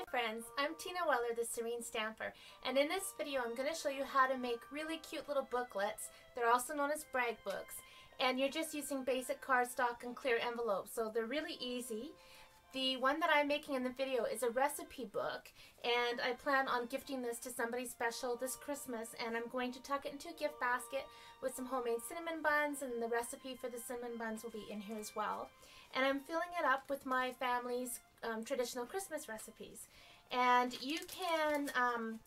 Friends, I'm Tina Weller, the Serene Stamper, and in this video I'm going to show you how to make really cute little booklets. They're also known as brag books, and you're just using basic cardstock and clear envelopes, so they're really easy. The one that I'm making in the video is a recipe book, and I plan on gifting this to somebody special this Christmas, and I'm going to tuck it into a gift basket with some homemade cinnamon buns, and the recipe for the cinnamon buns will be in here as well. And I'm filling it up with my family's traditional Christmas recipes. And you can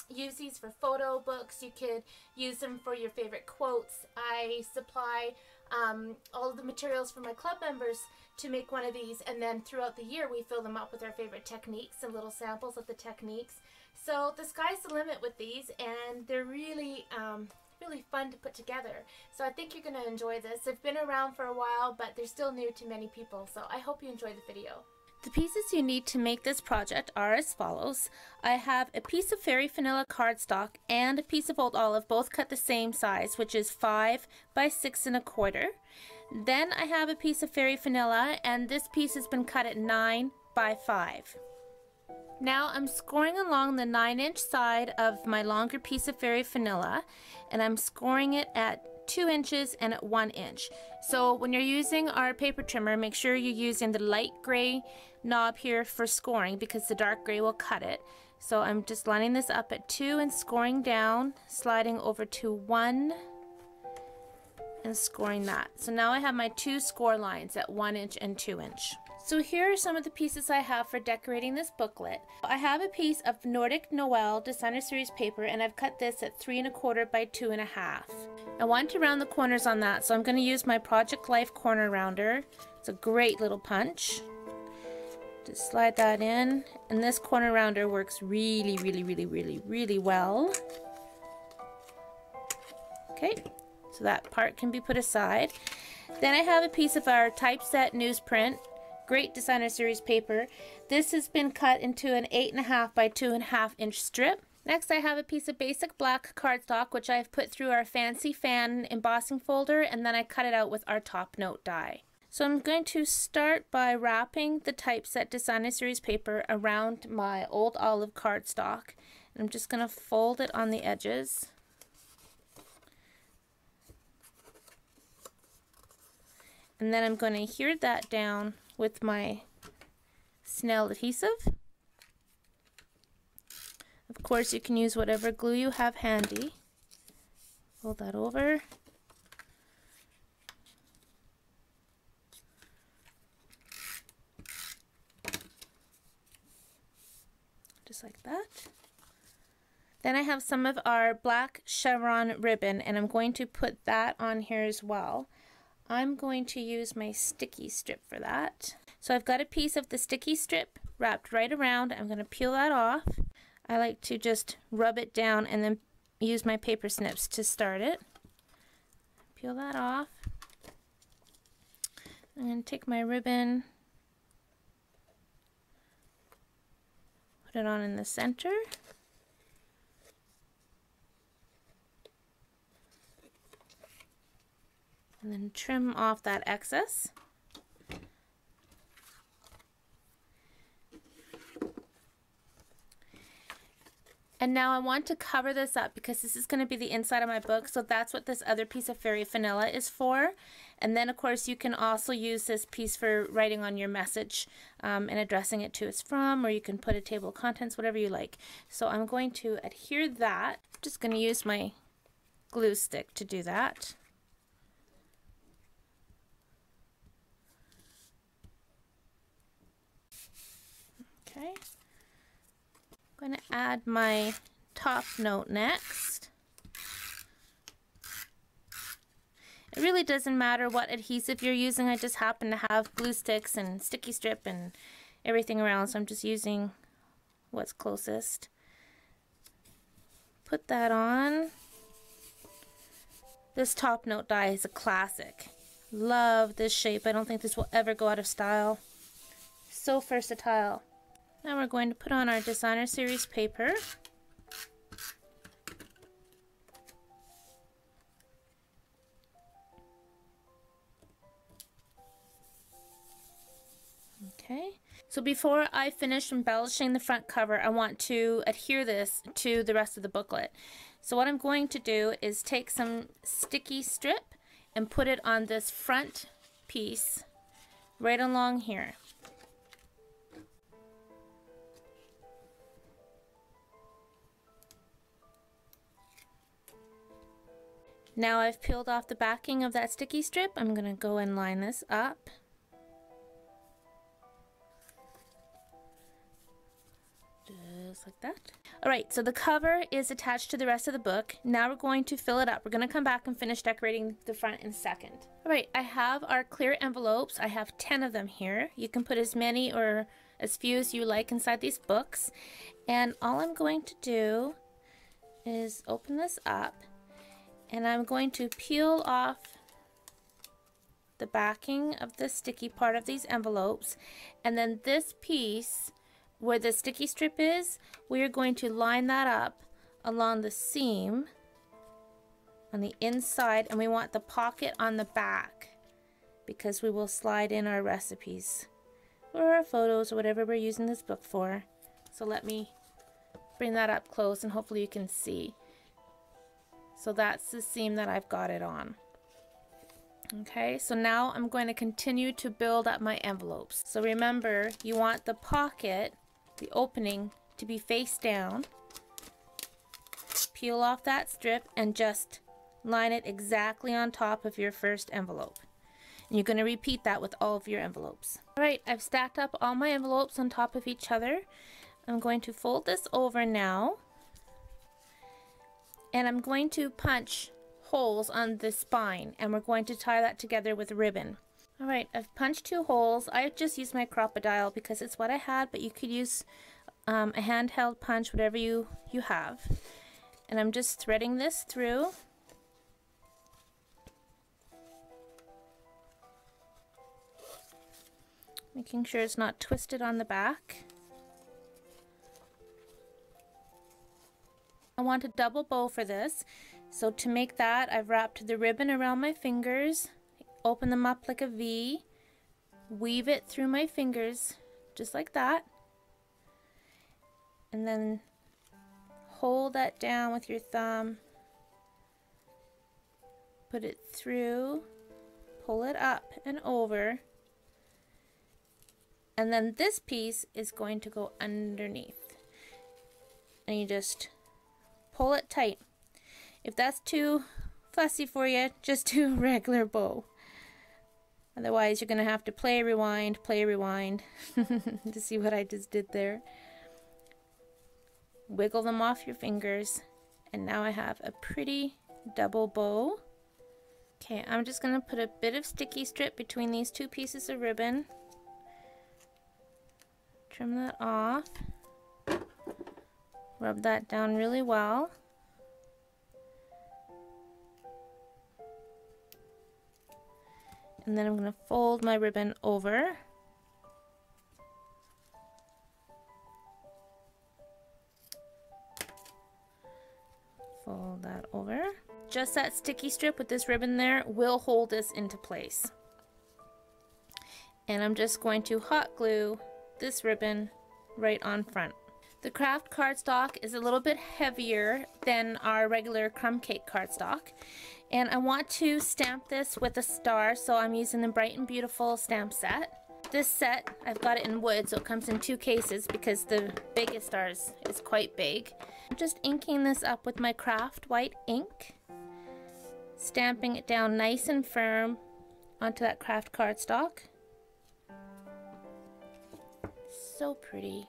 use these for photo books. You could use them for your favorite quotes. I supply all of the materials for my club members to make one of these, and then throughout the year we fill them up with our favorite techniques and little samples of the techniques. So the sky's the limit with these, and they're really really fun to put together. So I think you're going to enjoy this. They've been around for a while, but they're still new to many people, so I hope you enjoy the video. The pieces you need to make this project are as follows. I have a piece of fairy vanilla cardstock and a piece of old olive, both cut the same size, which is 5 by 6 1/4. Then I have a piece of fairy vanilla, and this piece has been cut at 9 by 5. Now I'm scoring along the 9-inch side of my longer piece of fairy vanilla, and I'm scoring it at 2 inches and at 1 inch. So when you're using our paper trimmer, make sure you're using the light gray knob here for scoring, because the dark gray will cut it. So I'm just lining this up at 2 and scoring down, sliding over to 1 and scoring that. So now I have my 2 score lines at 1 inch and 2 inch. So here are some of the pieces I have for decorating this booklet. I have a piece of Nordic Noel Designer Series paper, and I've cut this at 3 1/4 by 2 1/2. I want to round the corners on that, so I'm going to use my Project Life corner rounder. It's a great little punch. Just slide that in, and this corner rounder works really well. Okay, so that part can be put aside. Then I have a piece of our typeset newsprint, great Designer Series paper. This has been cut into an 8 1/2 by 2 1/2 inch strip. Next I have a piece of basic black cardstock, which I've put through our fancy fan embossing folder, and then I cut it out with our top note die. So I'm going to start by wrapping the typeset Designer Series paper around my old olive cardstock. And I'm just going to fold it on the edges. And then I'm going to adhere that down with my Snell adhesive. Of course, you can use whatever glue you have handy. Fold that over. Just like that. Then I have some of our black chevron ribbon, and I'm going to put that on here as well. I'm going to use my sticky strip for that. So I've got a piece of the sticky strip wrapped right around. I'm going to peel that off. I like to just rub it down and then use my paper snips to start it. Peel that off. I'm going to take my ribbon, put it on in the center. And then trim off that excess. And now I want to cover this up, because this is going to be the inside of my book, so that's what this other piece of fairy vanilla is for. And then of course you can also use this piece for writing on your message and addressing it to us from, or you can put a table of contents, whatever you like. So I'm going to adhere that. I'm just going to use my glue stick to do that. Okay. I'm going to add my top note next. It really doesn't matter what adhesive you're using. I just happen to have glue sticks and sticky strip and everything around, so I'm just using what's closest. Put that on. This top note die is a classic. Love this shape. I don't think this will ever go out of style. So versatile. Now we're going to put on our Designer Series paper. Okay, so before I finish embellishing the front cover, I want to adhere this to the rest of the booklet. So what I'm going to do is take some sticky strip and put it on this front piece right along here. Now I've peeled off the backing of that sticky strip. I'm going to go and line this up. Just like that. Alright, so the cover is attached to the rest of the book. Now we're going to fill it up. We're going to come back and finish decorating the front in a second. Alright, I have our clear envelopes. I have 10 of them here. You can put as many or as few as you like inside these books. And all I'm going to do is open this up, and I'm going to peel off the backing of the sticky part of these envelopes, and then this piece where the sticky strip is, we are going to line that up along the seam on the inside, and we want the pocket on the back because we will slide in our recipes or our photos or whatever we're using this book for. So let me bring that up close and hopefully you can see. So that's the seam that I've got it on. Okay, so now I'm going to continue to build up my envelopes. So remember, you want the pocket, the opening, to be face down. Peel off that strip and just line it exactly on top of your first envelope. And you're going to repeat that with all of your envelopes. Alright, I've stacked up all my envelopes on top of each other. I'm going to fold this over now, and I'm going to punch holes on the spine, and we're going to tie that together with ribbon. Alright, I've punched 2 holes. I just used my crocodile because it's what I had, but you could use a handheld punch, whatever you have. And I'm just threading this through. Making sure it's not twisted on the back. I want a double bow for this, so to make that I've wrapped the ribbon around my fingers, open them up like a V, weave it through my fingers just like that, and then hold that down with your thumb, put it through, pull it up and over, and then this piece is going to go underneath, and you just pull it tight. If that's too fussy for you, just do a regular bow. Otherwise, you're going to have to play rewind to see what I just did there. Wiggle them off your fingers, and now I have a pretty double bow. Okay, I'm just going to put a bit of sticky strip between these 2 pieces of ribbon. Trim that off. Rub that down really well. And then I'm going to fold my ribbon over. Fold that over. Just that sticky strip with this ribbon there will hold this into place. And I'm just going to hot glue this ribbon right on front. The craft cardstock is a little bit heavier than our regular crumb cake cardstock, and I want to stamp this with a star, so I'm using the Bright and Beautiful stamp set. This set, I've got it in wood, so it comes in 2 cases because the biggest stars is quite big. I'm just inking this up with my craft white ink, stamping it down nice and firm onto that craft cardstock. So pretty.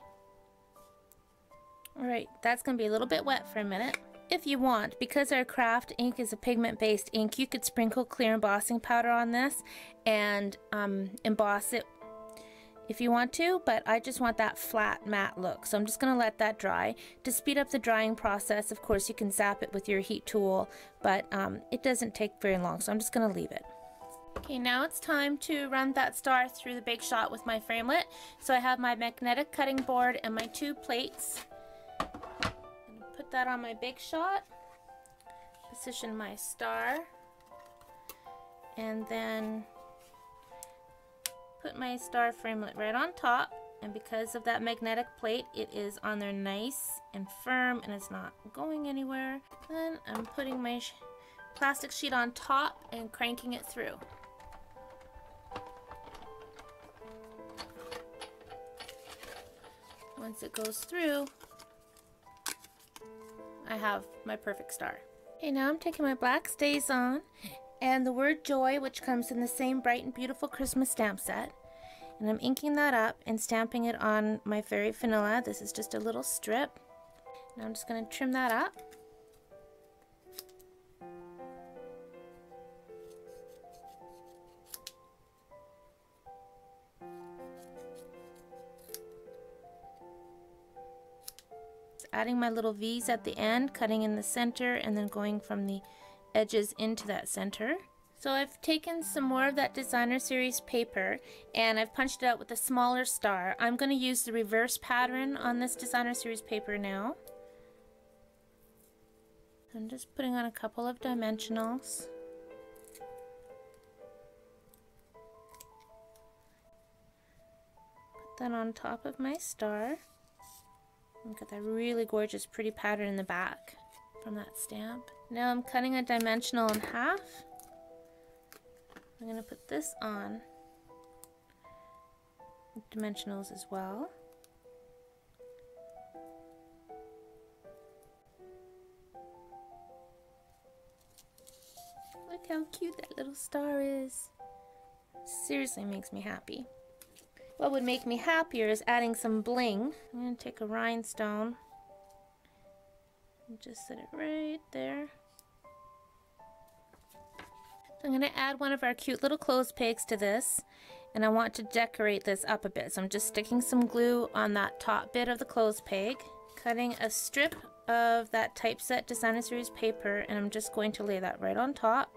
Alright, that's going to be a little bit wet for a minute. If you want, because our craft ink is a pigment-based ink, you could sprinkle clear embossing powder on this and emboss it if you want to, but I just want that flat matte look, so I'm just going to let that dry. To speed up the drying process, of course, you can zap it with your heat tool, but it doesn't take very long, so I'm just going to leave it. Okay, now it's time to run that star through the Big Shot with my framelit. So I have my magnetic cutting board and my 2 plates. Put that on my Big Shot, position my star, and then put my star framelit right on top, and because of that magnetic plate, it is on there nice and firm and it's not going anywhere. Then I'm putting my plastic sheet on top and cranking it through. Once it goes through, I have my perfect star. Okay, now I'm taking my black stays on and the word joy, which comes in the same bright and beautiful Christmas stamp set. And I'm inking that up and stamping it on my fairy vanilla. This is just a little strip. Now I'm just going to trim that up. Adding my little V's at the end, cutting in the center, and then going from the edges into that center. So I've taken some more of that designer series paper and I've punched it out with a smaller star. I'm going to use the reverse pattern on this designer series paper now. I'm just putting on a couple of dimensionals. Put that on top of my star. Look at that really gorgeous pretty pattern in the back from that stamp. Now I'm cutting a dimensional in half. I'm going to put this on with dimensionals as well. Look how cute that little star is. Seriously makes me happy. What would make me happier is adding some bling. I'm going to take a rhinestone and just set it right there. So I'm going to add one of our cute little clothes pegs to this, and I want to decorate this up a bit. So I'm just sticking some glue on that top bit of the clothes peg, cutting a strip of that typeset designer series paper, and I'm just going to lay that right on top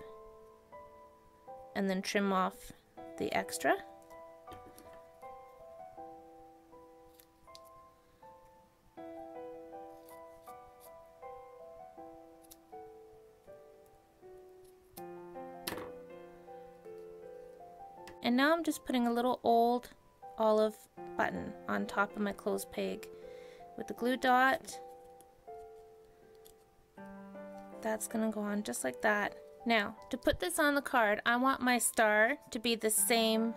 and then trim off the extra. And now I'm just putting a little old olive button on top of my clothes peg with the glue dot. That's gonna go on just like that. Now, to put this on the card, I want my star to be the same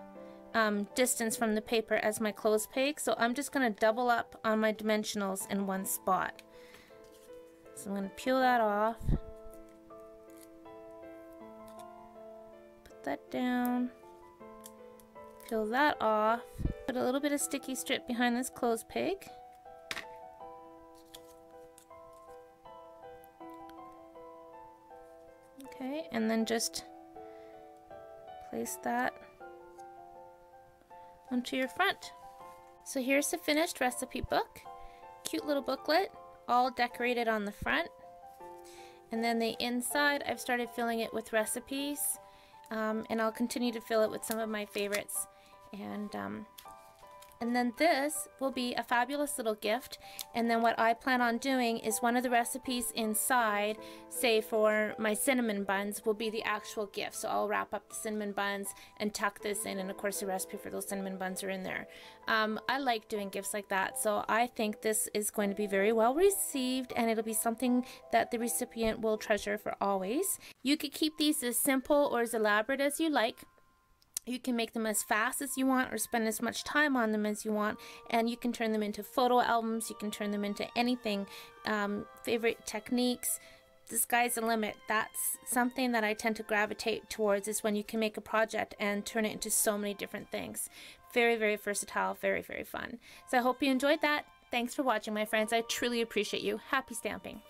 distance from the paper as my clothes peg, so I'm just gonna double up on my dimensionals in one spot. So I'm gonna peel that off. Put that down. Peel that off. Put a little bit of sticky strip behind this clothes peg. Okay, and then just place that onto your front. So here's the finished recipe book. Cute little booklet, all decorated on the front. And then the inside, I've started filling it with recipes, and I'll continue to fill it with some of my favorites. And then this will be a fabulous little gift, and then what I plan on doing is one of the recipes inside, say for my cinnamon buns, will be the actual gift. So I'll wrap up the cinnamon buns and tuck this in, and of course the recipe for those cinnamon buns are in there. I like doing gifts like that, so I think this is going to be very well received, and it'll be something that the recipient will treasure for always. You could keep these as simple or as elaborate as you like. You can make them as fast as you want or spend as much time on them as you want, and you can turn them into photo albums, you can turn them into anything, favorite techniques. The sky's the limit. That's something that I tend to gravitate towards, is when you can make a project and turn it into so many different things. Very, very versatile, very, very fun. So I hope you enjoyed that. Thanks for watching, my friends. I truly appreciate you. Happy stamping.